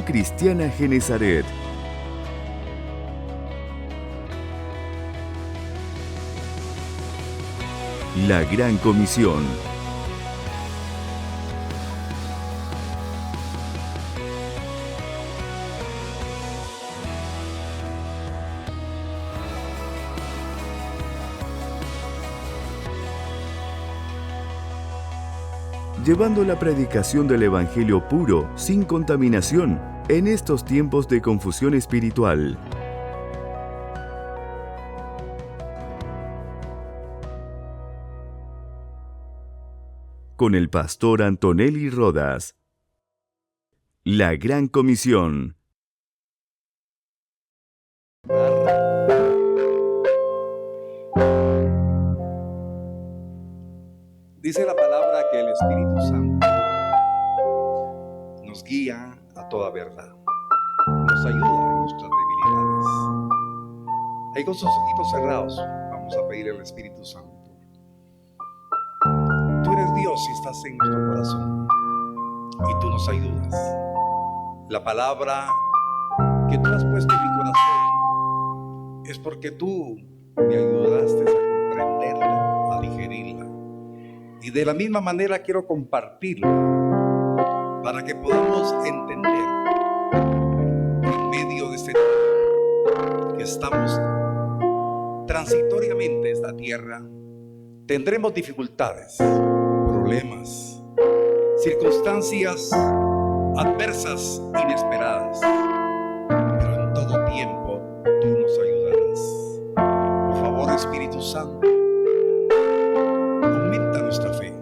Misión Cristiana Genezaret. La Gran Comisión. Llevando la predicación del Evangelio puro, sin contaminación, en estos tiempos de confusión espiritual. Con el pastor Antonelli Rodas. La Gran Comisión. Dice la palabra que el Espíritu Santo nos guía a toda verdad, nos ayuda en nuestras debilidades. Ahí con sus ojitos cerrados vamos a pedir al Espíritu Santo. Tú eres Dios y estás en nuestro corazón y tú nos ayudas. La palabra que tú has puesto en mi corazón es porque tú me ayudaste a comprenderla, a digerirla. Y de la misma manera quiero compartirla para que podamos entender en medio de este tiempo que estamos transitoriamente en esta tierra, tendremos dificultades, problemas, circunstancias adversas, inesperadas, pero en todo tiempo tú nos ayudarás. Por favor, Espíritu Santo, aumenta nuestra fe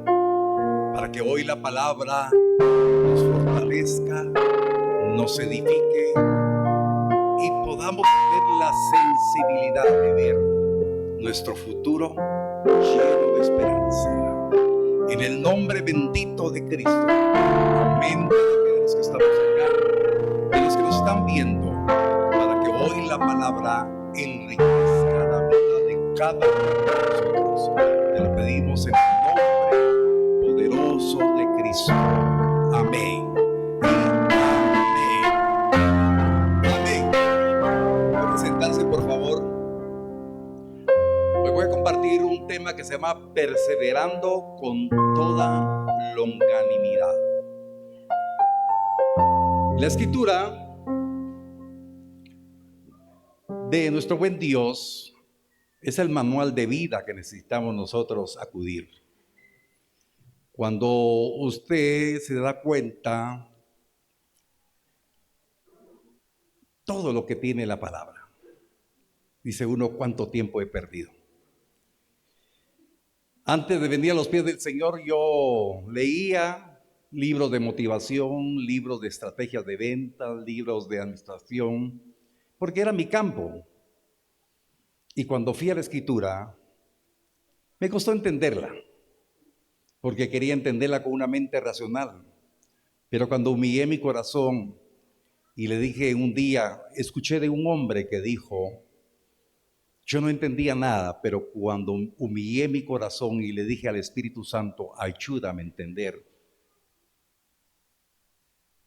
para que hoy la palabra nos fortalezca, nos edifique y podamos tener la sensibilidad de ver nuestro futuro lleno de esperanza. En el nombre bendito de Cristo, aumenta la fe de los que estamos acá, de los que nos están viendo, para que hoy la palabra enriquezca la vida de cada uno de nosotros. Te lo pedimos en el nombre poderoso de Cristo. Amén. Amén. Pueden sentarse, por favor. Hoy voy a compartir un tema que se llama Perseverando con toda longanimidad. La escritura de nuestro buen Dios es el manual de vida que necesitamos nosotros acudir. Cuando usted se da cuenta todo lo que tiene la palabra, dice uno, ¿cuánto tiempo he perdido? Antes de venir a los pies del Señor, yo leía libros de motivación, libros de estrategias de ventas, libros de administración, porque era mi campo. Y cuando fui a la Escritura, me costó entenderla, porque quería entenderla con una mente racional. Pero cuando humillé mi corazón y le dije un día, escuché de un hombre que dijo, yo no entendía nada, pero cuando humillé mi corazón y le dije al Espíritu Santo, ayúdame a entender,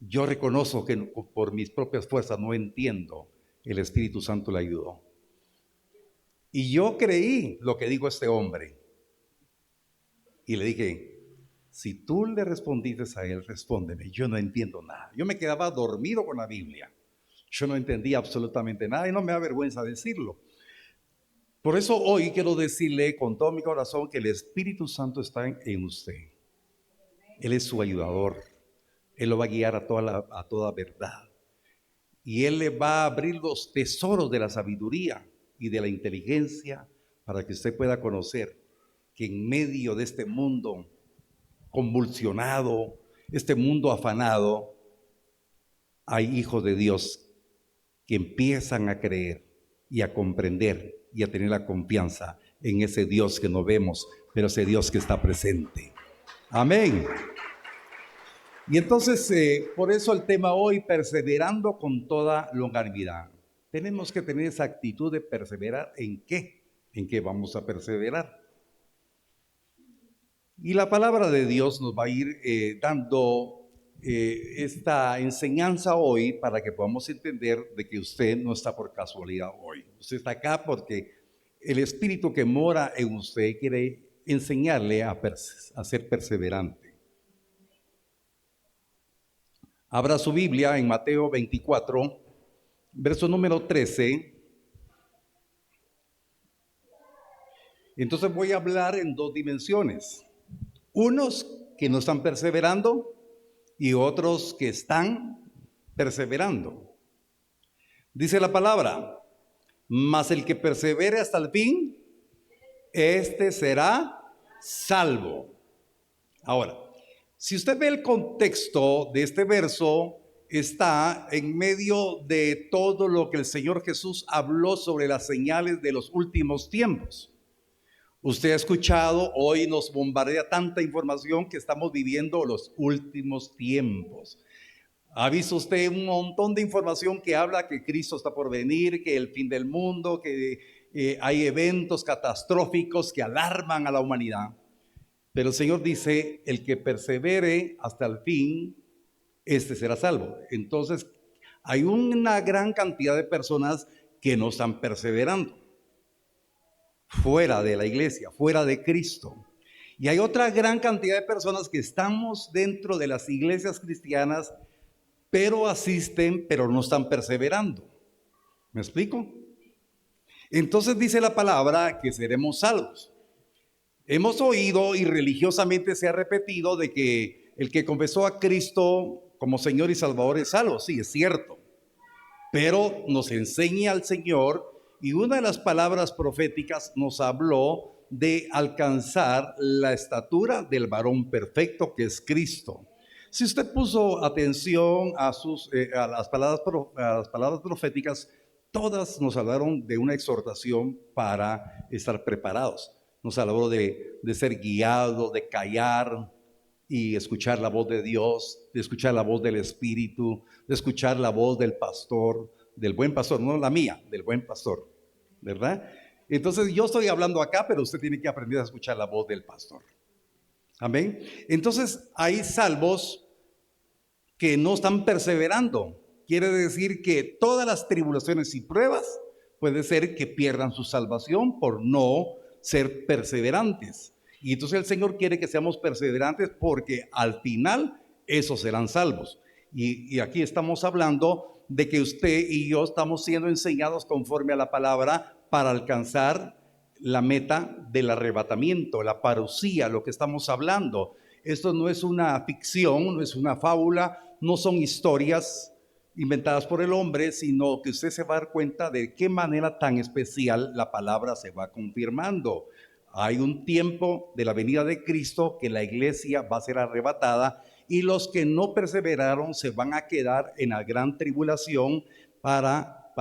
yo reconozco que por mis propias fuerzas no entiendo, el Espíritu Santo le ayudó. Y yo creí lo que dijo este hombre. Y le dije, si tú le respondiste a él, respóndeme, yo no entiendo nada. Yo me quedaba dormido con la Biblia. Yo no entendía absolutamente nada y no me da vergüenza decirlo. Por eso hoy quiero decirle con todo mi corazón que el Espíritu Santo está en usted. Él es su ayudador. Él lo va a guiar a toda verdad. Y Él le va a abrir los tesoros de la sabiduría y de la inteligencia para que usted pueda conocer que en medio de este mundo convulsionado, este mundo afanado, hay hijos de Dios que empiezan a creer y a comprender y a tener la confianza en ese Dios que no vemos, pero ese Dios que está presente. Amén. Y entonces, por eso el tema hoy, perseverando con toda longanimidad. Tenemos que tener esa actitud de perseverar. ¿En qué? ¿En qué vamos a perseverar? Y la palabra de Dios nos va a ir dando esta enseñanza hoy para que podamos entender de que usted no está por casualidad hoy. Usted está acá porque el Espíritu que mora en usted quiere enseñarle a ser perseverante. Abra su Biblia en Mateo 24, verso número 13. Entonces voy a hablar en dos dimensiones. Unos que no están perseverando y otros que están perseverando. Dice la palabra: mas el que persevere hasta el fin, este será salvo. Ahora, si usted ve el contexto de este verso, está en medio de todo lo que el Señor Jesús habló sobre las señales de los últimos tiempos. Usted ha escuchado, hoy nos bombardea tanta información que estamos viviendo los últimos tiempos. ¿Ha visto usted un montón de información que habla que Cristo está por venir, que el fin del mundo, que hay eventos catastróficos que alarman a la humanidad? Pero el Señor dice: el que persevere hasta el fin, este será salvo. Entonces, hay una gran cantidad de personas que no están perseverando, fuera de la iglesia, fuera de Cristo. Y hay otra gran cantidad de personas que estamos dentro de las iglesias cristianas, pero asisten, pero no están perseverando. ¿Me explico? Entonces dice la palabra que seremos salvos. Hemos oído y religiosamente se ha repetido de que el que confesó a Cristo como Señor y Salvador es salvo. Sí, es cierto. Pero nos enseña el Señor, y una de las palabras proféticas nos habló de alcanzar la estatura del varón perfecto, que es Cristo. Si usted puso atención a las palabras proféticas, todas nos hablaron de una exhortación para estar preparados. Nos habló de ser guiado, de callar y escuchar la voz de Dios, de escuchar la voz del Espíritu, de escuchar la voz del pastor, del buen pastor, no la mía, del buen pastor, ¿verdad? Entonces yo estoy hablando acá, pero usted tiene que aprender a escuchar la voz del pastor. Amén. Entonces hay salvos que no están perseverando. Quiere decir que todas las tribulaciones y pruebas puede ser que pierdan su salvación por no ser perseverantes. Y entonces el Señor quiere que seamos perseverantes, porque al final esos serán salvos. Y aquí estamos hablando de que usted y yo estamos siendo enseñados conforme a la palabra para alcanzar la meta del arrebatamiento, la parusía, lo que estamos hablando. Esto no es una ficción, no es una fábula, no son historias inventadas por el hombre, sino que usted se va a dar cuenta de qué manera tan especial la palabra se va confirmando. Hay un tiempo de la venida de Cristo que la iglesia va a ser arrebatada, y los que no perseveraron se van a quedar en la gran tribulación para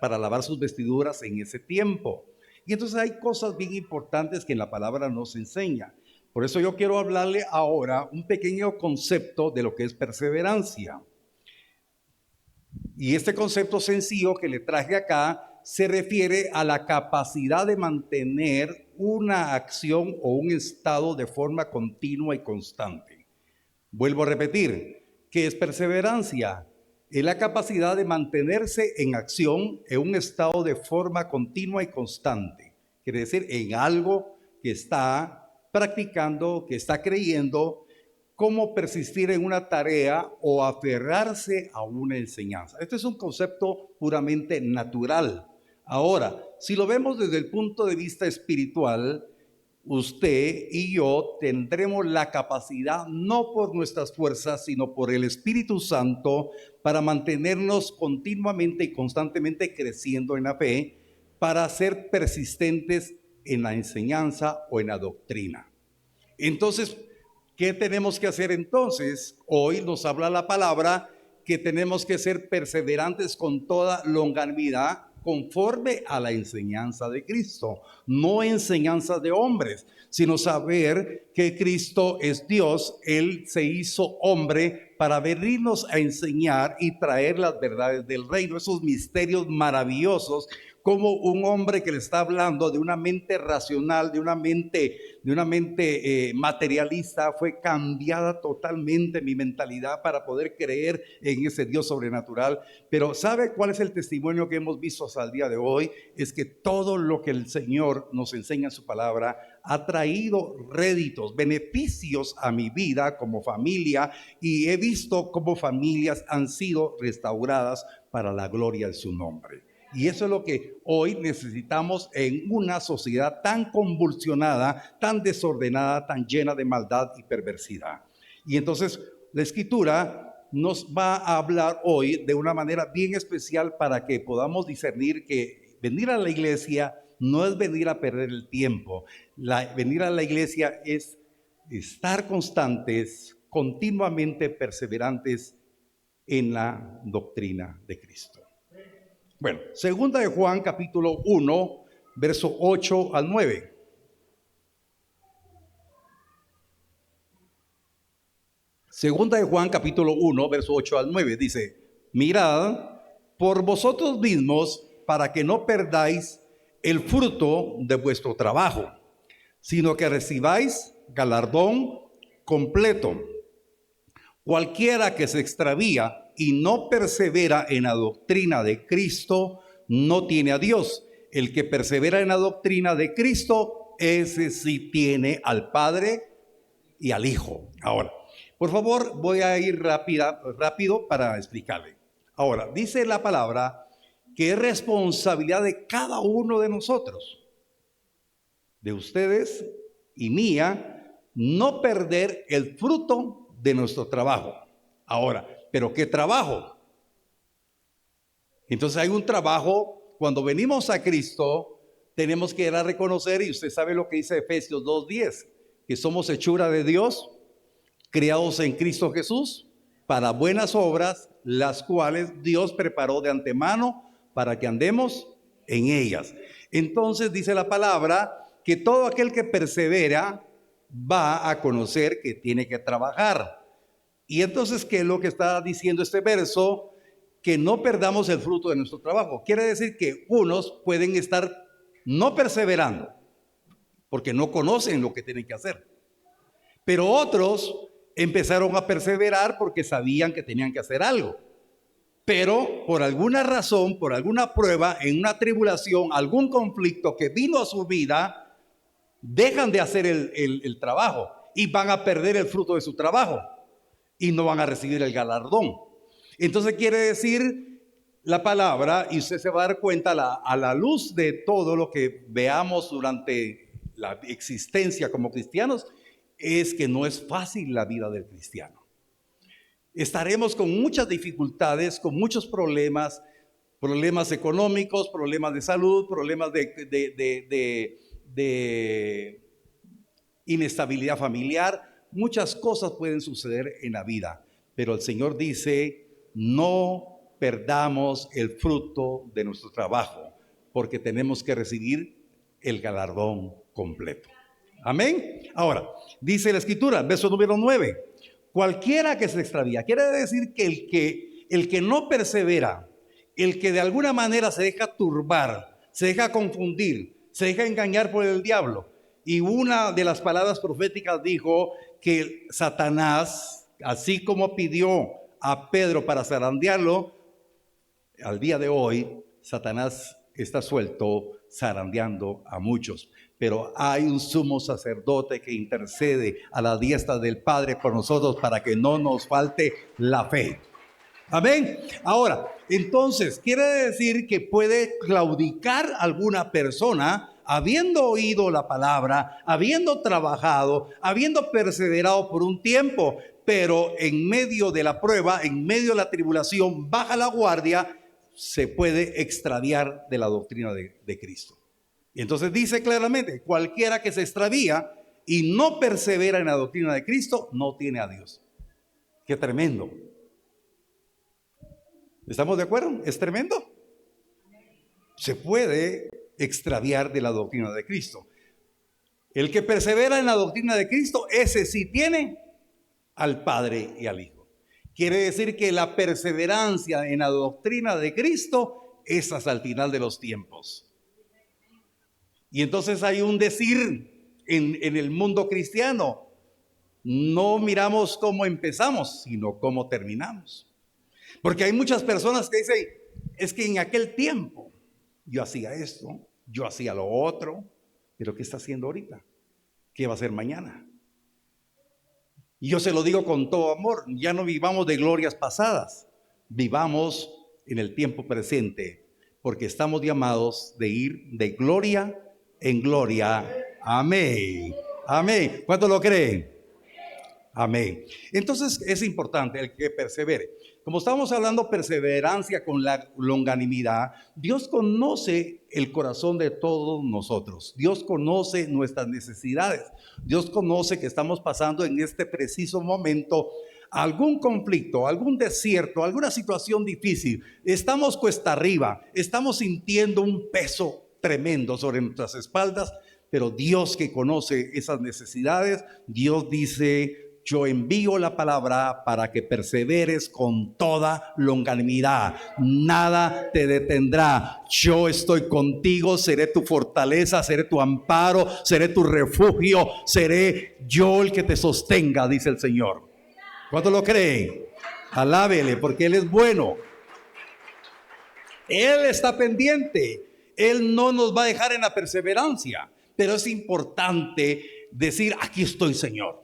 lavar sus vestiduras en ese tiempo. Y entonces hay cosas bien importantes que en la palabra nos enseña. Por eso yo quiero hablarle ahora un pequeño concepto de lo que es perseverancia. Y este concepto sencillo que le traje acá se refiere a la capacidad de mantener una acción o un estado de forma continua y constante. Vuelvo a repetir, ¿qué es perseverancia? Es la capacidad de mantenerse en acción en un estado de forma continua y constante. Quiere decir, en algo que está practicando, que está creyendo, cómo persistir en una tarea o aferrarse a una enseñanza. Este es un concepto puramente natural. Ahora, si lo vemos desde el punto de vista espiritual, usted y yo tendremos la capacidad, no por nuestras fuerzas, sino por el Espíritu Santo, para mantenernos continuamente y constantemente creciendo en la fe, para ser persistentes en la enseñanza o en la doctrina. Entonces, ¿qué tenemos que hacer entonces? Hoy nos habla la palabra que tenemos que ser perseverantes con toda longanimidad, conforme a la enseñanza de Cristo, no enseñanza de hombres, sino saber que Cristo es Dios. Él se hizo hombre para venirnos a enseñar y traer las verdades del reino, esos misterios maravillosos, como un hombre que le está hablando de una mente racional, de una mente materialista, fue cambiada totalmente mi mentalidad para poder creer en ese Dios sobrenatural. Pero ¿sabe cuál es el testimonio que hemos visto hasta el día de hoy? Es que todo lo que el Señor nos enseña en su palabra ha traído réditos, beneficios a mi vida como familia, y he visto cómo familias han sido restauradas para la gloria de su nombre. Y eso es lo que hoy necesitamos en una sociedad tan convulsionada, tan desordenada, tan llena de maldad y perversidad. Y entonces la Escritura nos va a hablar hoy de una manera bien especial para que podamos discernir que venir a la iglesia no es venir a perder el tiempo. Venir a la iglesia es estar constantes, continuamente perseverantes en la doctrina de Cristo. Bueno, segunda de Juan capítulo 1, verso 8 al 9. Segunda de Juan capítulo 1, verso 8 al 9 dice: mirad por vosotros mismos para que no perdáis el fruto de vuestro trabajo, sino que recibáis galardón completo. Cualquiera que se extravía y no persevera en la doctrina de Cristo, no tiene a Dios. El que persevera en la doctrina de Cristo, ese sí tiene al Padre y al Hijo. Ahora, por favor, voy a ir rápido para explicarle. Ahora, dice la palabra que es responsabilidad de cada uno de nosotros, de ustedes y mía, no perder el fruto de nuestro trabajo. Ahora, ¿pero qué trabajo? Entonces hay un trabajo. Cuando venimos a Cristo, tenemos que ir a reconocer, y usted sabe lo que dice Efesios 2:10, que somos hechura de Dios, creados en Cristo Jesús, para buenas obras, las cuales Dios preparó de antemano para que andemos en ellas. Entonces dice la palabra que todo aquel que persevera va a conocer que tiene que trabajar. Y entonces, ¿qué es lo que está diciendo este verso? Que no perdamos el fruto de nuestro trabajo. Quiere decir que unos pueden estar no perseverando porque no conocen lo que tienen que hacer, pero otros empezaron a perseverar porque sabían que tenían que hacer algo, pero por alguna razón, por alguna prueba, en una tribulación, algún conflicto que vino a su vida, dejan de hacer el trabajo y van a perder el fruto de su trabajo y no van a recibir el galardón. Entonces quiere decir la palabra, y usted se va a dar cuenta a la luz de todo lo que veamos durante la existencia como cristianos, es que no es fácil la vida del cristiano. Estaremos con muchas dificultades, con muchos problemas económicos, problemas de salud, problemas de inestabilidad familiar. Muchas cosas pueden suceder en la vida, pero el Señor dice: no perdamos el fruto de nuestro trabajo, porque tenemos que recibir el galardón completo. Amén. Ahora, dice la Escritura, verso número 9, cualquiera que se extravía. Quiere decir que el que no persevera, el que de alguna manera se deja turbar, se deja confundir, se deja engañar por el diablo. Y una de las palabras proféticas dijo que Satanás, así como pidió a Pedro para zarandearlo, al día de hoy Satanás está suelto zarandeando a muchos. Pero hay un sumo sacerdote que intercede a la diestra del Padre por nosotros para que no nos falte la fe. Amén. Ahora, entonces, quiere decir que puede claudicar alguna persona habiendo oído la palabra, habiendo trabajado, habiendo perseverado por un tiempo, pero en medio de la prueba, en medio de la tribulación, baja la guardia, se puede extraviar de la doctrina de Cristo. Y entonces dice claramente, cualquiera que se extravía y no persevera en la doctrina de Cristo, no tiene a Dios. Qué tremendo. ¿Estamos de acuerdo? ¿Es tremendo? Se puede extraviar de la doctrina de Cristo. El que persevera en la doctrina de Cristo, ese sí tiene al Padre y al Hijo. Quiere decir que la perseverancia en la doctrina de Cristo es hasta el final de los tiempos. Y entonces hay un decir en el mundo cristiano: no miramos cómo empezamos, sino cómo terminamos. Porque hay muchas personas que dicen: es que en aquel tiempo yo hacía esto, yo hacía lo otro, pero ¿qué está haciendo ahorita? ¿Qué va a hacer mañana? Y yo se lo digo con todo amor: ya no vivamos de glorias pasadas, vivamos en el tiempo presente, porque estamos llamados de ir de gloria en gloria. Amén. Amén. ¿Cuántos lo creen? Amén. Entonces es importante el que persevere. Como estamos hablando perseverancia con la longanimidad, Dios conoce el corazón de todos nosotros. Dios conoce nuestras necesidades. Dios conoce que estamos pasando en este preciso momento algún conflicto, algún desierto, alguna situación difícil. Estamos cuesta arriba, estamos sintiendo un peso tremendo sobre nuestras espaldas, pero Dios, que conoce esas necesidades, Dios dice: yo envío la palabra para que perseveres con toda longanimidad. Nada te detendrá. Yo estoy contigo, seré tu fortaleza, seré tu amparo, seré tu refugio, seré yo el que te sostenga, dice el Señor. ¿Cuántos lo creen? Alábele, porque Él es bueno. Él está pendiente. Él no nos va a dejar en la perseverancia. Pero es importante decir: aquí estoy, Señor.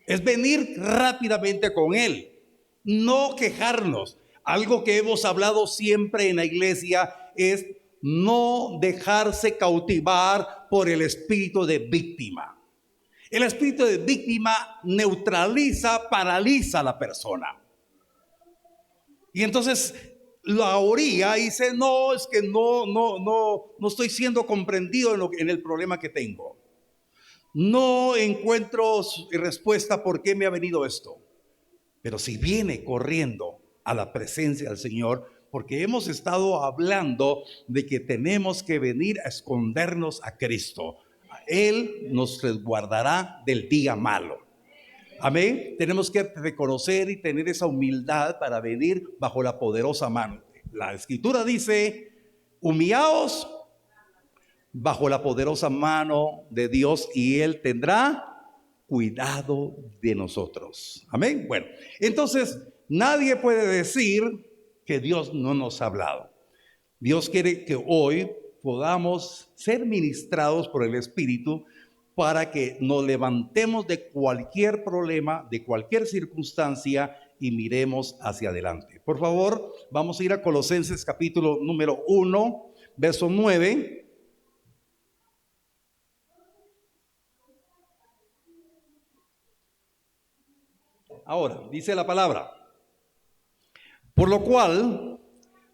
Es venir rápidamente con Él, no quejarnos. Algo que hemos hablado siempre en la iglesia es no dejarse cautivar por el espíritu de víctima. El espíritu de víctima neutraliza, paraliza a la persona. Y entonces la orilla dice: no, es que no estoy siendo comprendido en el problema que tengo. No encuentro respuesta por qué me ha venido esto. Pero si viene corriendo a la presencia del Señor, porque hemos estado hablando de que tenemos que venir a escondernos a Cristo. Él nos resguardará del día malo. Amén. Tenemos que reconocer y tener esa humildad para venir bajo la poderosa mano. La Escritura dice: humillaos bajo la poderosa mano de Dios y Él tendrá cuidado de nosotros. Amén. Bueno, entonces nadie puede decir que Dios no nos ha hablado. Dios quiere que hoy podamos ser ministrados por el Espíritu para que nos levantemos de cualquier problema, de cualquier circunstancia y miremos hacia adelante. Por favor, vamos a ir a Colosenses capítulo número 1, verso 9. Ahora, dice la palabra: por lo cual,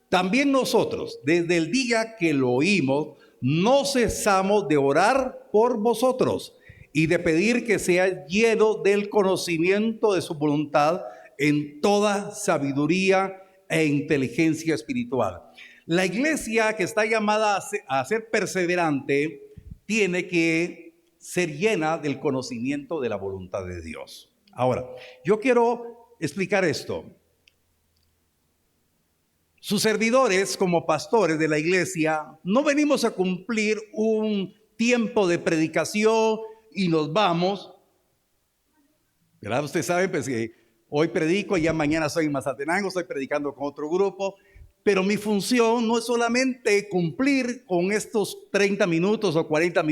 también nosotros, desde el día que lo oímos, no cesamos de orar por vosotros y de pedir que seáis llenos del conocimiento de su voluntad en toda sabiduría e inteligencia espiritual. La iglesia, que está llamada a ser perseverante, tiene que ser llena del conocimiento de la voluntad de Dios. Ahora, yo quiero explicar esto. Sus servidores, como pastores de la iglesia, no venimos a cumplir un tiempo de predicación y nos vamos. ¿Verdad? Ustedes saben, pues, que hoy predico y ya mañana soy en Mazatenango, estoy predicando con otro grupo. Pero mi función no es solamente cumplir con estos 30 minutos o 40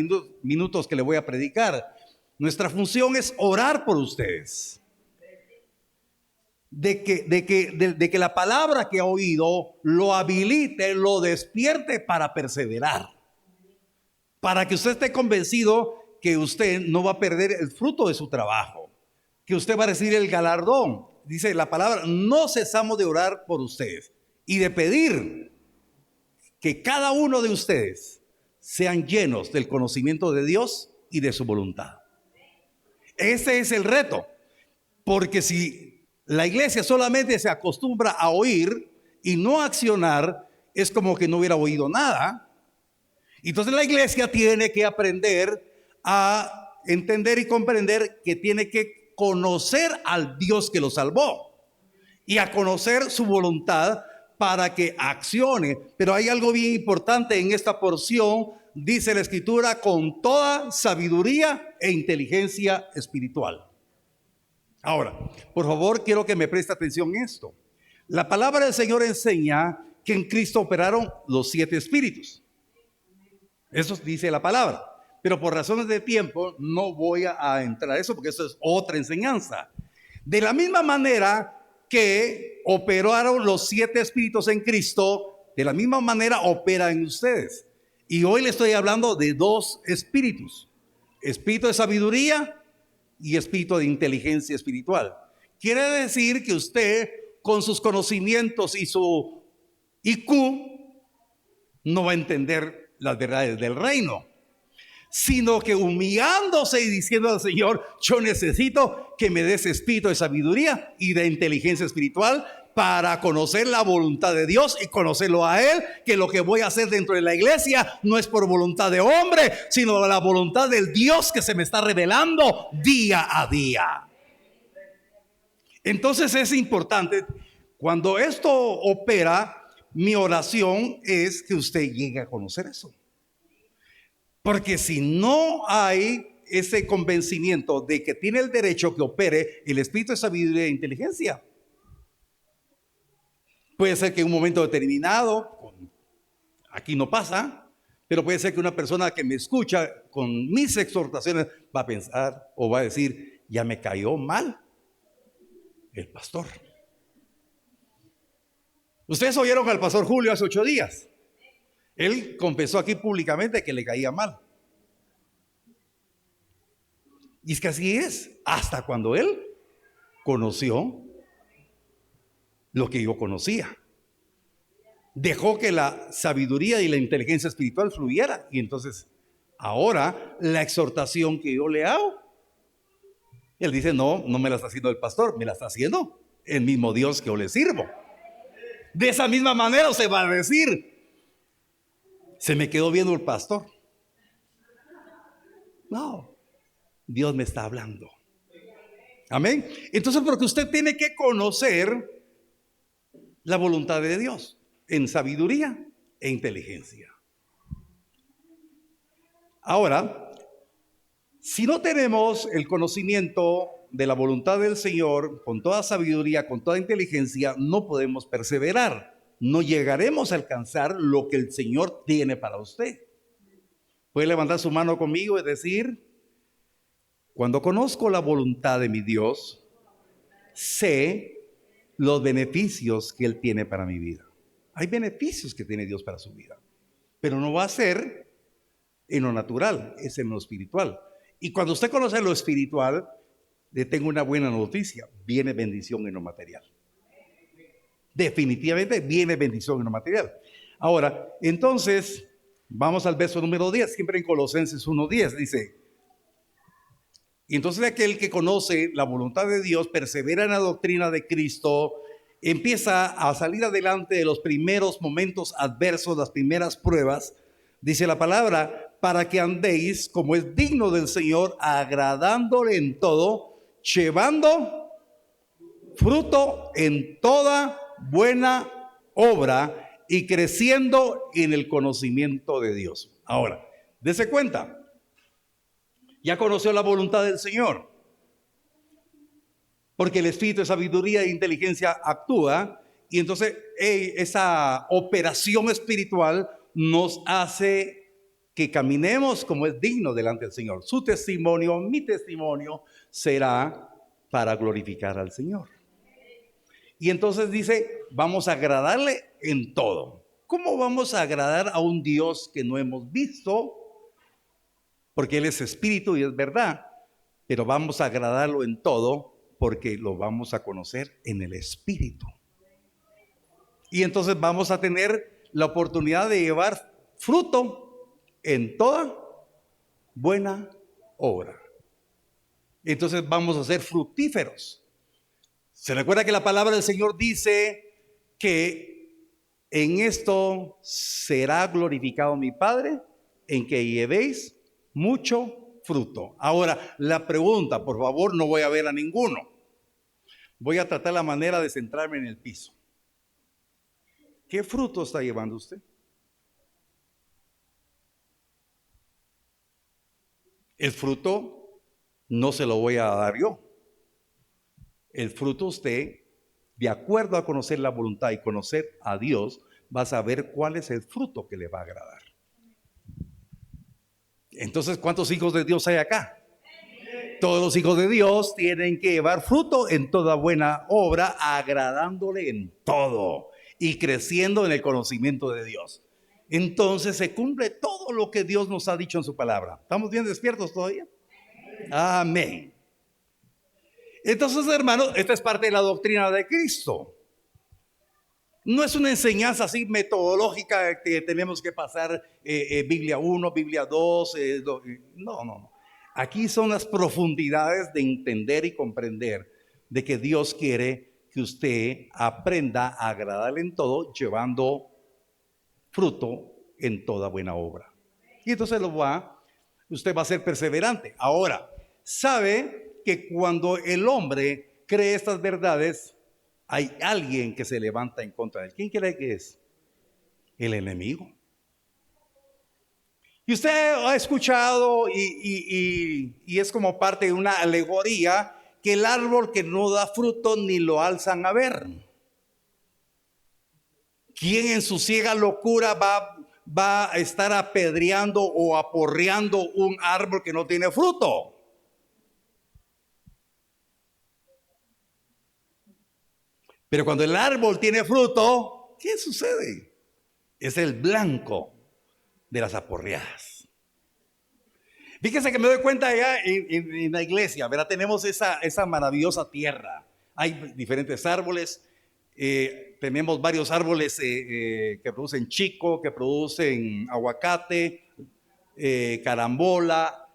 minutos que le voy a predicar. Nuestra función es orar por ustedes. De que la palabra que ha oído lo habilite, lo despierte para perseverar. Para que usted esté convencido que usted no va a perder el fruto de su trabajo, que usted va a recibir el galardón. Dice la palabra: no cesamos de orar por ustedes y de pedir que cada uno de ustedes sean llenos del conocimiento de Dios y de su voluntad. Ese es el reto, porque si la iglesia solamente se acostumbra a oír y no a accionar, es como que no hubiera oído nada. Entonces la iglesia tiene que aprender a entender y comprender que tiene que conocer al Dios que lo salvó. y a conocer su voluntad para que accione. Pero hay algo bien importante en esta porción. Dice la Escritura, con toda sabiduría e inteligencia espiritual. Ahora, por favor, quiero que me preste atención en esto. La palabra del Señor enseña que en Cristo operaron los 7 espíritus. Eso dice la palabra. Pero por razones de tiempo no voy a entrar a eso, porque eso es otra enseñanza. De la misma manera que operaron los 7 espíritus en Cristo, de la misma manera operan en ustedes. Y hoy le estoy hablando de 2 espíritus: espíritu de sabiduría y espíritu de inteligencia espiritual. Quiere decir que usted, con sus conocimientos y su IQ, no va a entender las verdades del reino, sino que humillándose y diciendo al Señor: yo necesito que me des espíritu de sabiduría y de inteligencia espiritual para conocer la voluntad de Dios y conocerlo a Él, que lo que voy a hacer dentro de la iglesia no es por voluntad de hombre, sino la voluntad del Dios que se me está revelando día a día. Entonces es importante, cuando esto opera, mi oración es que usted llegue a conocer eso. Porque si no hay ese convencimiento de que tiene el derecho que opere el espíritu de sabiduría e inteligencia, puede ser que en un momento determinado, aquí no pasa, pero puede ser que una persona que me escucha con mis exhortaciones va a pensar o va a decir: ya me cayó mal el pastor. Ustedes oyeron al pastor Julio hace 8 días. Él confesó aquí públicamente que le caía mal. Y es que así es, hasta cuando él conoció lo que yo conocía. Dejó que la sabiduría y la inteligencia espiritual fluyera. Y entonces, ahora, la exhortación que yo le hago, él dice: no me la está haciendo el pastor, me la está haciendo el mismo Dios que yo le sirvo. De esa misma manera se va a decir: se me quedó viendo el pastor. No, Dios me está hablando. Amén. Entonces, porque usted tiene que conocer la voluntad de Dios en sabiduría e inteligencia. Ahora, si no tenemos el conocimiento de la voluntad del Señor con toda sabiduría, con toda inteligencia, no podemos perseverar. No llegaremos a alcanzar lo que el Señor tiene para usted. Puede levantar su mano conmigo y decir: cuando conozco la voluntad de mi Dios, sé los beneficios que Él tiene para mi vida. Hay beneficios que tiene Dios para su vida, pero no va a ser en lo natural, es en lo espiritual. Y cuando usted conoce lo espiritual, le tengo una buena noticia: viene bendición en lo material. Definitivamente viene bendición en lo material. Ahora, entonces, vamos al verso número 10, siempre en Colosenses 1:10, dice: y entonces aquel que conoce la voluntad de Dios, persevera en la doctrina de Cristo, empieza a salir adelante de los primeros momentos adversos, las primeras pruebas. Dice la palabra: para que andéis como es digno del Señor, agradándole en todo, llevando fruto en toda buena obra y creciendo en el conocimiento de Dios. Ahora, dése cuenta, ya conoció la voluntad del Señor, porque el espíritu de sabiduría e inteligencia actúa, y entonces esa operación espiritual nos hace que caminemos como es digno delante del Señor. Su testimonio, mi testimonio, será para glorificar al Señor. Y entonces dice: vamos a agradarle en todo. ¿Cómo vamos a agradar a un Dios que no hemos visto? Porque Él es espíritu y es verdad. Pero vamos a agradarlo en todo porque lo vamos a conocer en el espíritu. Y entonces vamos a tener la oportunidad de llevar fruto en toda buena obra. Entonces vamos a ser fructíferos. ¿Se recuerda que la palabra del Señor dice que en esto será glorificado mi Padre, en que llevéis mucho fruto? Ahora, la pregunta, por favor, no voy a ver a ninguno, voy a tratar la manera de centrarme en el piso. ¿Qué fruto está llevando usted? El fruto no se lo voy a dar yo. El fruto usted, de acuerdo a conocer la voluntad y conocer a Dios, va a saber cuál es el fruto que le va a agradar. Entonces, ¿cuántos hijos de Dios hay acá? Todos los hijos de Dios tienen que llevar fruto en toda buena obra, agradándole en todo y creciendo en el conocimiento de Dios. Entonces se cumple todo lo que Dios nos ha dicho en su palabra. ¿Estamos bien despiertos todavía? Amén. Entonces, hermanos, esta es parte de la doctrina de Cristo. No es una enseñanza así metodológica que tenemos que pasar Biblia 1, Biblia 2. No. Aquí son las profundidades de entender y comprender de que Dios quiere que usted aprenda a agradarle en todo, llevando fruto en toda buena obra. Y entonces usted va a ser perseverante. Ahora, sabe que cuando el hombre cree estas verdades, hay alguien que se levanta en contra de él. ¿Quién cree que es? El enemigo. Y usted ha escuchado y es como parte de una alegoría que el árbol que no da fruto ni lo alzan a ver. ¿Quién en su ciega locura va a estar apedreando o aporreando un árbol que no tiene fruto? Pero cuando el árbol tiene fruto, ¿qué sucede? Es el blanco de las aporreadas. Fíjense que me doy cuenta allá en la iglesia, ¿verdad? Tenemos esa maravillosa tierra. Hay diferentes árboles. Tenemos varios árboles que producen chico, que producen aguacate, carambola,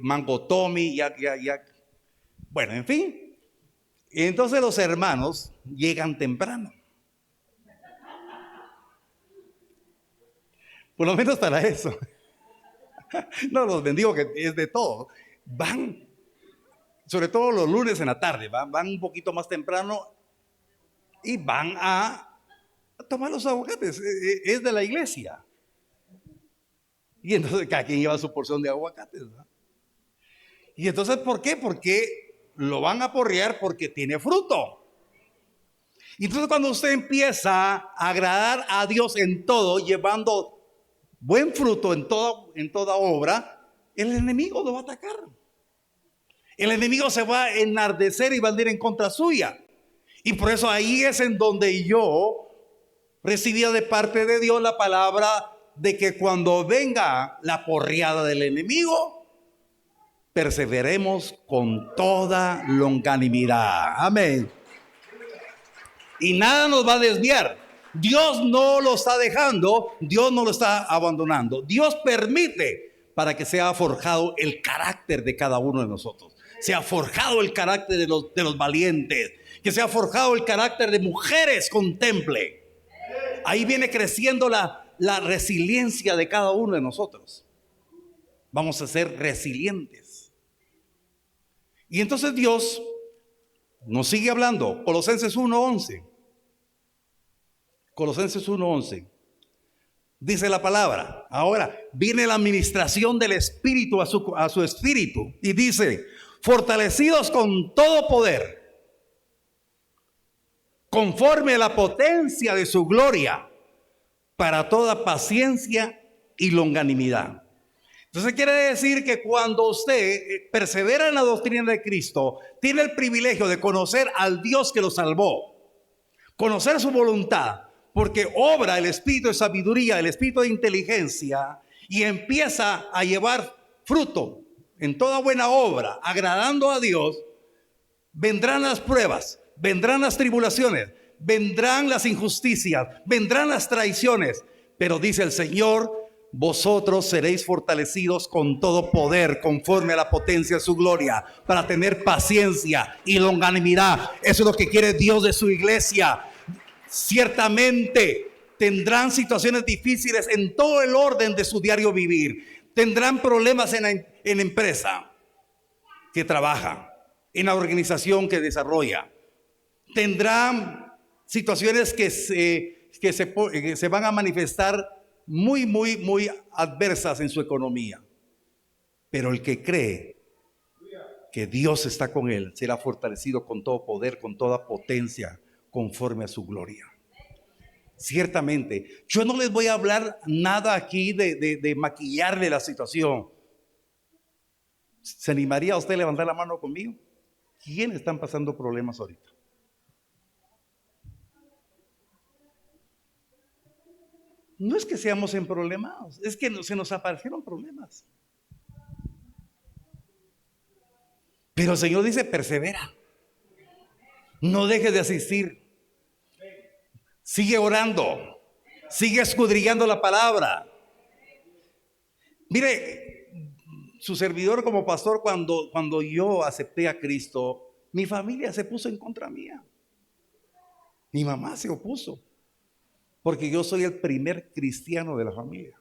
mango tommy, bueno, en fin. Entonces los hermanos llegan temprano. Por lo menos para eso. No, los bendigo, que es de todo. Van, sobre todo los lunes en la tarde, van un poquito más temprano y van a tomar los aguacates. Es de la iglesia. Y entonces cada quien lleva su porción de aguacates, ¿verdad? Y entonces, ¿por qué? Porque lo van a aporrear porque tiene fruto. Y entonces cuando usted empieza a agradar a Dios en todo, llevando buen fruto en toda obra, el enemigo lo va a atacar. El enemigo se va a enardecer y va a ir en contra suya. Y por eso ahí es en donde yo recibía de parte de Dios la palabra de que cuando venga la porreada del enemigo, perseveremos con toda longanimidad. Amén. Y nada nos va a desviar. Dios no lo está dejando, Dios no lo está abandonando. Dios permite para que sea forjado el carácter de cada uno de nosotros. Sea forjado el carácter de los valientes. Que sea forjado el carácter de mujeres con temple. Ahí viene creciendo la resiliencia de cada uno de nosotros. Vamos a ser resilientes. Y entonces Dios nos sigue hablando. Colosenses 1:11. Colosenses 1:11. Dice la palabra. Ahora viene la administración del Espíritu a su espíritu. Y dice: fortalecidos con todo poder, conforme a la potencia de su gloria, para toda paciencia y longanimidad. Entonces quiere decir que cuando usted persevera en la doctrina de Cristo, tiene el privilegio de conocer al Dios que lo salvó, conocer su voluntad, porque obra el espíritu de sabiduría, el espíritu de inteligencia, y empieza a llevar fruto en toda buena obra, agradando a Dios. Vendrán las pruebas, vendrán las tribulaciones, vendrán las injusticias, vendrán las traiciones, pero dice el Señor: vosotros seréis fortalecidos con todo poder, conforme a la potencia de su gloria, para tener paciencia y longanimidad. Eso es lo que quiere Dios de su iglesia. Ciertamente tendrán situaciones difíciles en todo el orden de su diario vivir. Tendrán problemas en la empresa que trabaja, en la organización que desarrolla. tendrá situaciones que se van a manifestar muy adversas en su economía. Pero el que cree que Dios está con él será fortalecido con todo poder, con toda potencia, conforme a su gloria. Ciertamente, yo no les voy a hablar nada aquí de maquillarle la situación. ¿Se animaría a usted a levantar la mano conmigo? ¿Quiénes están pasando problemas ahorita? No es que seamos en problemas, es que se nos aparecieron problemas. Pero el Señor dice: persevera, no dejes de asistir, sigue orando, sigue escudriñando la palabra. Mire, su servidor como pastor, cuando yo acepté a Cristo, mi familia se puso en contra mía. Mi mamá se opuso, porque yo soy el primer cristiano de la familia.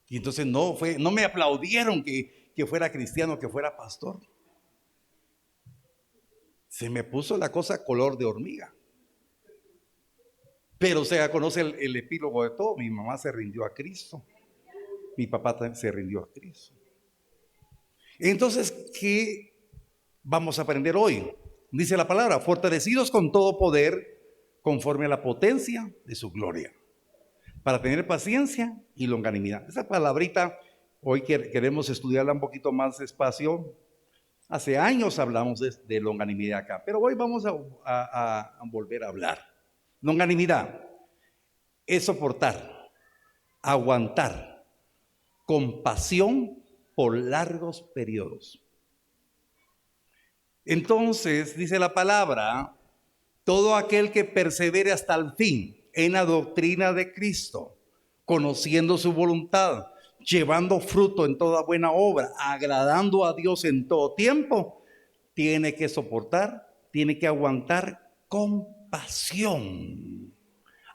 Y entonces no me aplaudieron que fuera cristiano, que fuera pastor. Se me puso la cosa color de hormiga. Pero usted conoce el epílogo de todo. Mi mamá se rindió a Cristo. Mi papá también se rindió a Cristo. Entonces, ¿qué vamos a aprender hoy? Dice la palabra: fortalecidos con todo poder, conforme a la potencia de su gloria, para tener paciencia y longanimidad. Esa palabrita hoy queremos estudiarla un poquito más despacio. Hace años hablamos de longanimidad acá, pero hoy vamos a volver a hablar. Longanimidad es soportar, aguantar, compasión por largos periodos. Entonces, dice la palabra: todo aquel que persevere hasta el fin en la doctrina de Cristo, conociendo su voluntad, llevando fruto en toda buena obra, agradando a Dios en todo tiempo, tiene que soportar, tiene que aguantar compasión,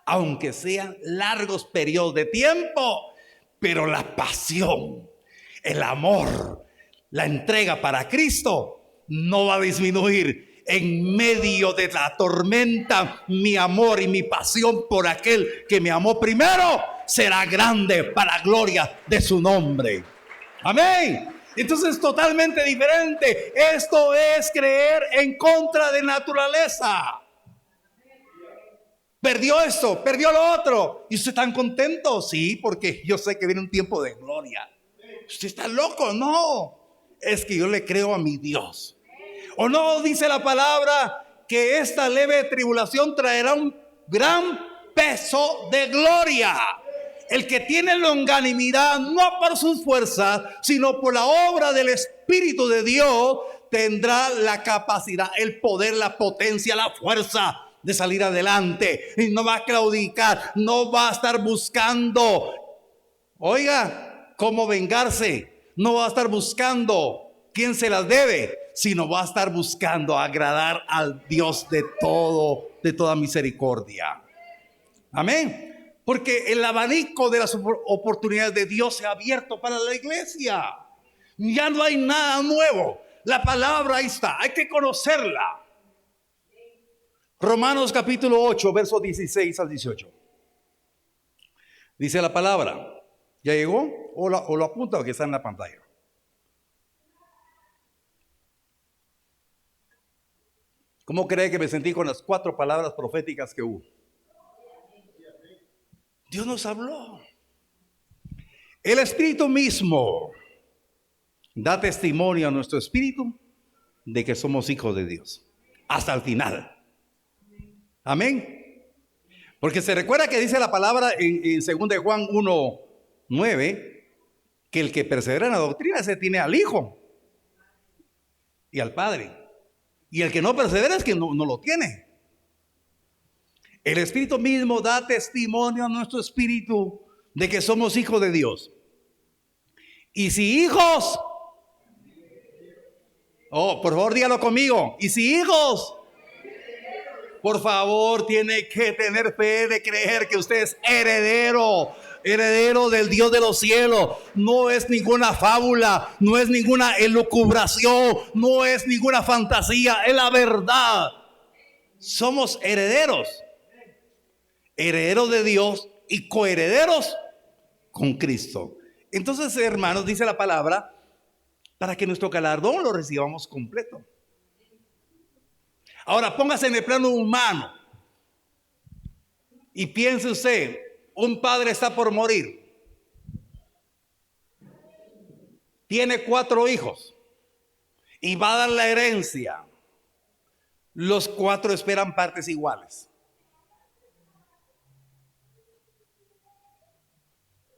aunque sean largos periodos de tiempo. Pero la pasión, el amor, la entrega para Cristo no va a disminuir. En medio de la tormenta, mi amor y mi pasión por aquel que me amó primero será grande para la gloria de su nombre. Amén. Entonces, totalmente diferente. Esto es creer en contra de naturaleza. Perdió esto, perdió lo otro. ¿Y usted está contento? Sí, porque yo sé que viene un tiempo de gloria. ¿Usted está loco? No. Es que yo le creo a mi Dios. ¿O no dice la palabra que esta leve tribulación traerá un gran peso de gloria? El que tiene longanimidad, no por sus fuerzas, sino por la obra del Espíritu de Dios, tendrá la capacidad, el poder, la potencia, la fuerza de salir adelante. Y no va a claudicar, no va a estar buscando, oiga, cómo vengarse. No va a estar buscando quién se las debe, sino va a estar buscando agradar al Dios de toda misericordia. Amén. Porque el abanico de las oportunidades de Dios se ha abierto para la iglesia. Ya no hay nada nuevo. La palabra ahí está, hay que conocerla. Romanos capítulo 8, versos 16 al 18. Dice la palabra. ¿Ya llegó? ¿O lo apunta o que está en la pantalla? ¿Cómo cree que me sentí con las 4 palabras proféticas que hubo? Dios nos habló. El Espíritu mismo da testimonio a nuestro espíritu de que somos hijos de Dios. Hasta el final. Amén. Porque se recuerda que dice la palabra en 2 de Juan 1:9, que el que persevera en la doctrina, ese tiene al Hijo y al Padre. Y el que no persevera es que no lo tiene. El Espíritu mismo da testimonio a nuestro espíritu de que somos hijos de Dios. Y si hijos, por favor dígalo conmigo. Y si hijos, por favor tiene que tener fe de creer que usted es heredero heredero del Dios de los cielos. No es ninguna fábula, no es ninguna elucubración, no es ninguna fantasía, es la verdad. Somos herederos, herederos de Dios y coherederos con Cristo. Entonces, hermanos, dice la palabra, para que nuestro galardón lo recibamos completo. Ahora, póngase en el plano humano y piense usted, un padre está por morir, tiene 4 hijos y va a dar la herencia. Los 4 esperan partes iguales.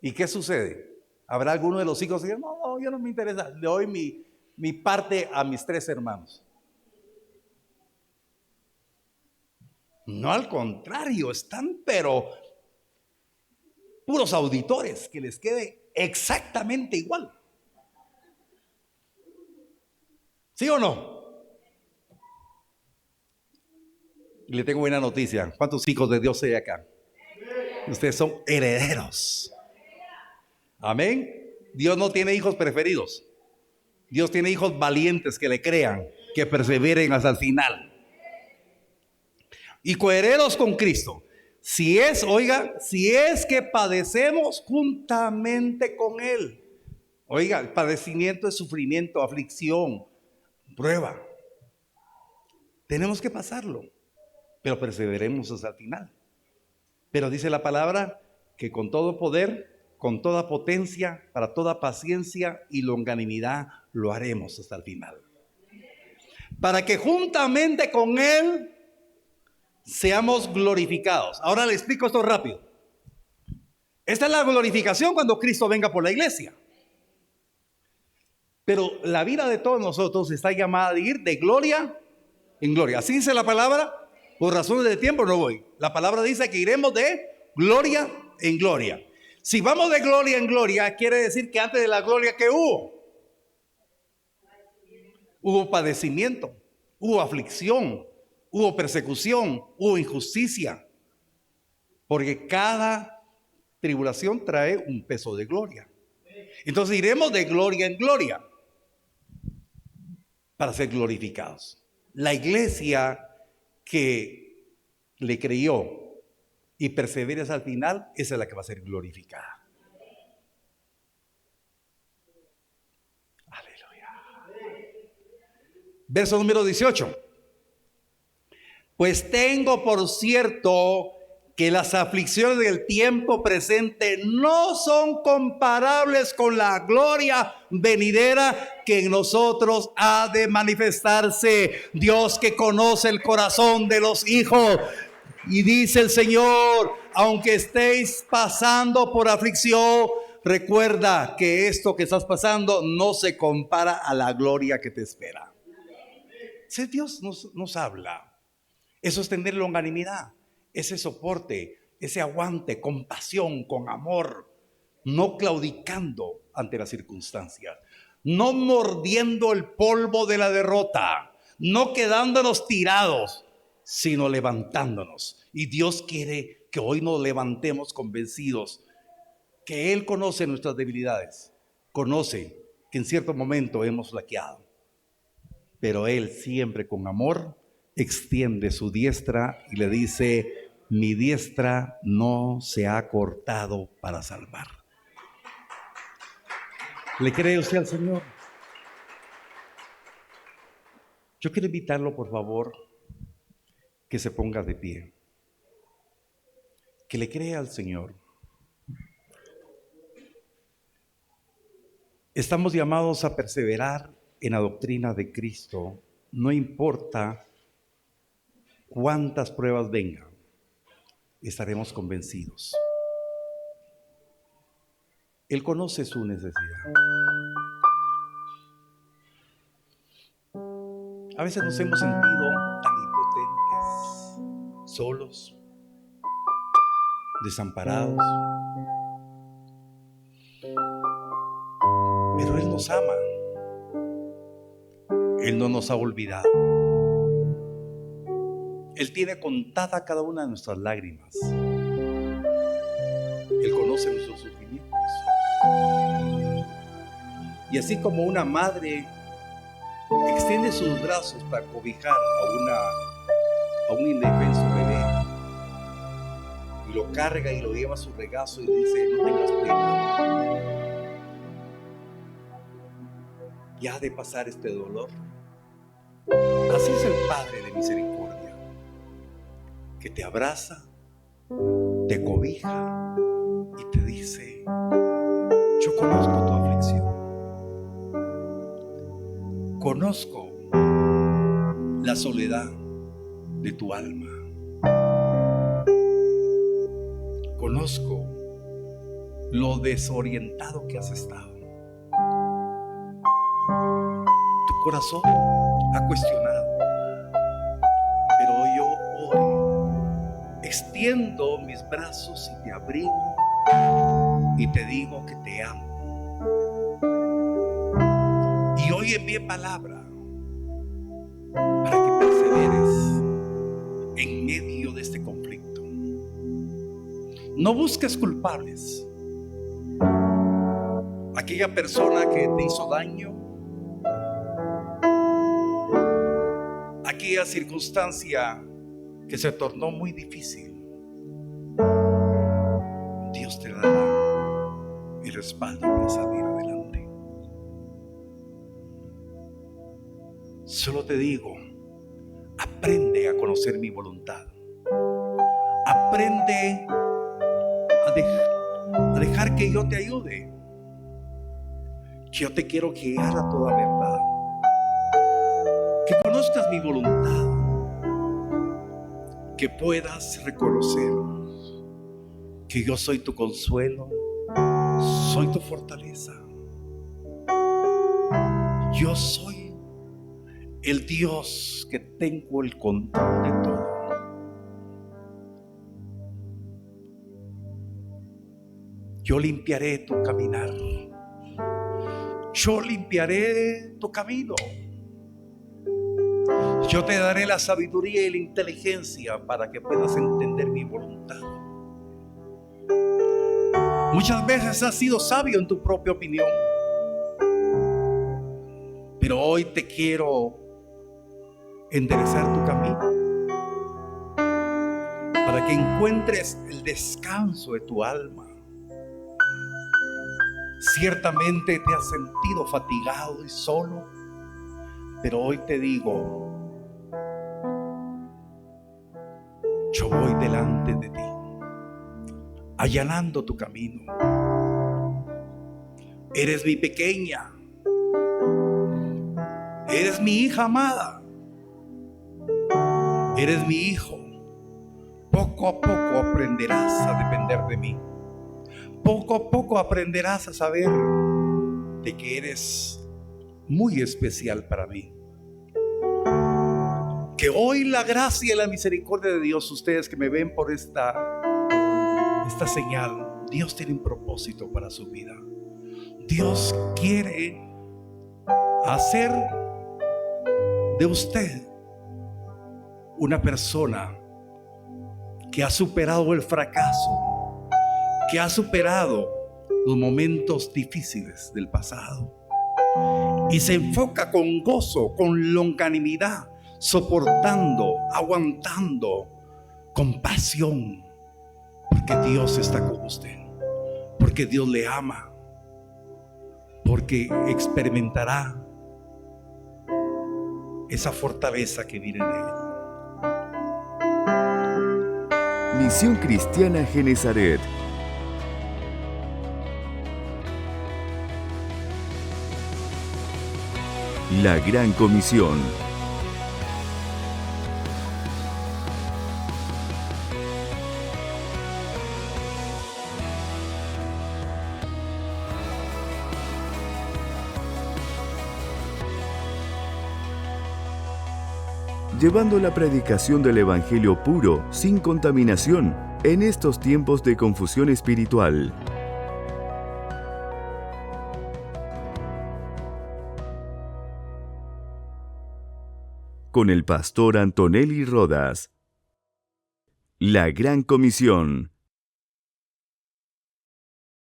¿Y qué sucede? ¿Habrá alguno de los hijos que diga, no, yo no me interesa, le doy mi parte a mis 3 hermanos? No, al contrario, están pero puros auditores, que les quede exactamente igual. ¿Sí o no? Y le tengo buena noticia. ¿Cuántos hijos de Dios hay acá? Ustedes son herederos. Amén. Dios no tiene hijos preferidos. Dios tiene hijos valientes que le crean, que perseveren hasta el final. Y coherederos con Cristo. Si es que padecemos juntamente con Él. Oiga, el padecimiento es sufrimiento, aflicción, prueba. Tenemos que pasarlo, pero perseveremos hasta el final. Pero dice la palabra que con todo poder, con toda potencia, para toda paciencia y longanimidad lo haremos hasta el final. Para que juntamente con Él seamos glorificados. Ahora le explico esto rápido. Esta es la glorificación cuando Cristo venga por la iglesia. Pero la vida de todos nosotros está llamada a ir de gloria en gloria. Así dice la palabra. Por razones de tiempo no voy. La palabra dice que iremos de gloria en gloria. Si vamos de gloria en gloria, quiere decir que antes de la gloria, ¿qué hubo? Hubo padecimiento, hubo aflicción, hubo persecución, hubo injusticia. Porque cada tribulación trae un peso de gloria. Entonces iremos de gloria en gloria para ser glorificados. La iglesia que le creyó y persevera hasta el final, esa es la que va a ser glorificada. Aleluya. Verso número 18. Pues tengo por cierto que las aflicciones del tiempo presente no son comparables con la gloria venidera que en nosotros ha de manifestarse. Dios que conoce el corazón de los hijos. Y dice el Señor, aunque estéis pasando por aflicción, recuerda que esto que estás pasando no se compara a la gloria que te espera. Si Dios nos habla, eso es tener longanimidad. Ese soporte, ese aguante, compasión, con amor, no claudicando ante las circunstancias, no mordiendo el polvo de la derrota, no quedándonos tirados, sino levantándonos. Y Dios quiere que hoy nos levantemos convencidos que Él conoce nuestras debilidades, conoce que en cierto momento hemos flaqueado, pero Él siempre con amor extiende su diestra y le dice: mi diestra no se ha cortado para salvar. ¿Le cree usted al Señor? Yo quiero invitarlo, por favor, que se ponga de pie, que le crea al Señor. Estamos llamados a perseverar en la doctrina de Cristo, no importa cuántas pruebas vengan. Estaremos convencidos. Él conoce su necesidad. A veces nos hemos sentido tan impotentes, solos, desamparados. Pero Él nos ama. Él no nos ha olvidado. Él tiene contada cada una de nuestras lágrimas. Él conoce conoce nuestros sufrimientos. Y así como una madre extiende sus brazos para cobijar a un indefenso bebé, y lo carga y lo lleva a su regazo y le dice: no tengas pena, ya ha de pasar este dolor. Así es el Padre de misericordia, que te abraza, te cobija y te dice: yo conozco tu aflicción, conozco la soledad de tu alma, conozco lo desorientado que has estado. Tu corazón ha cuestionado, pero yo hoy extiendo mis brazos y te abrigo y te digo que te amo. Y hoy envié palabra para que perseveres en medio de este conflicto. No busques culpables. Aquella persona que te hizo daño, aquella circunstancia que se tornó muy difícil, Dios te dará el respaldo para salir adelante. Solo te digo, aprende a conocer mi voluntad. Aprende a dejar que yo te ayude. Yo te quiero guiar a toda verdad. Que conozcas mi voluntad. Que puedas reconocer que yo soy tu consuelo, soy tu fortaleza. Yo soy el Dios que tengo el control de todo. Yo limpiaré tu caminar. Yo limpiaré tu camino. Yo te daré la sabiduría y la inteligencia para que puedas entender mi voluntad. Muchas veces has sido sabio en tu propia opinión, pero hoy te quiero enderezar tu camino para que encuentres el descanso de tu alma. Ciertamente te has sentido fatigado y solo, pero hoy te digo: yo voy delante de ti, allanando tu camino. Eres mi pequeña, eres mi hija amada, eres mi hijo. Poco a poco aprenderás a depender de mí. Poco a poco aprenderás a saber de que eres muy especial para mí. Que hoy la gracia y la misericordia de Dios, ustedes que me ven por esta señal, Dios tiene un propósito para su vida. Dios quiere hacer de usted una persona que ha superado el fracaso, que ha superado los momentos difíciles del pasado y se enfoca con gozo, con longanimidad, soportando, aguantando, con pasión, porque Dios está con usted, porque Dios le ama, porque experimentará esa fortaleza que viene de Él. Misión Cristiana Genezaret. La Gran Comisión. Llevando la predicación del Evangelio puro, sin contaminación, en estos tiempos de confusión espiritual. Con el pastor Antonelli Rodas. La Gran Comisión.